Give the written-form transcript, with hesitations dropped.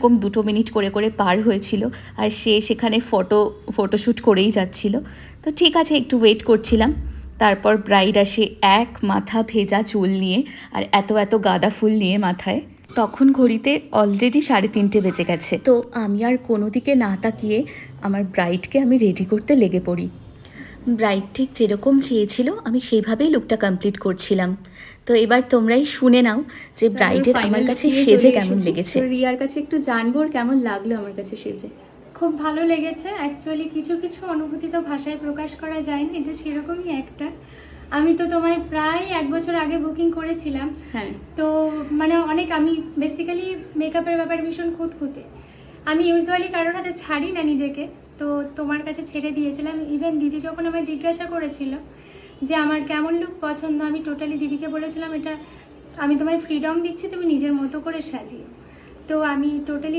এরকম 2 মিনিট করে করে পার হয়েছিল, আর সে সেখানে ফটোশ্যুট করেই যাচ্ছিল। তো ঠিক আছে, একটু ওয়েট করছিলাম। তারপর ব্রাইড আসে এক মাথা ভেজা চুল নিয়ে আর এত এত গাঁদা ফুল নিয়ে মাথায়। তখন ঘড়িতে অলরেডি 3:30 বেজে গেছে। তো আমি আর কোনো দিকে না তাকিয়ে আমার ব্রাইডকে আমি রেডি করতে লেগে পড়ি। ব্রাইড ঠিক যেরকম চেয়েছিল আমি সেইভাবেই লুকটা কমপ্লিট করছিলাম। তো এবার তোমরাই শুনে নাও যে ব্রাইডের আমার কাছে সেজে কেমন লেগেছে। রিয়ার কাছে একটু জানবো কেমন লাগলো আমার কাছে সেজে। খুব ভালো লেগেছে। অ্যাকচুয়ালি কিছু কিছু অনুভূতি তো ভাষায় প্রকাশ করা যায়নি, এটা সেরকমই একটা। আমি তো তোমায় প্রায় 1 বছর আগে বুকিং করেছিলাম। হ্যাঁ, তো মানে অনেক, আমি বেসিক্যালি মেকআপের ব্যাপারে ভীষণ খুঁতখুঁতে। আমি ইউজুয়ালি কারোর হাতে ছাড়ি না নিজেকে, তো তোমার কাছে ছেড়ে দিয়েছিলাম। ইভেন দিদি যখন আমায় জিজ্ঞাসা করেছিল যে আমার কেমন লুক পছন্দ, আমি টোটালি দিদিকে বলেছিলাম এটা আমি তোমায় ফ্রিডম দিচ্ছি, তুমি নিজের মতো করে সাজিও। তো আমি টোটালি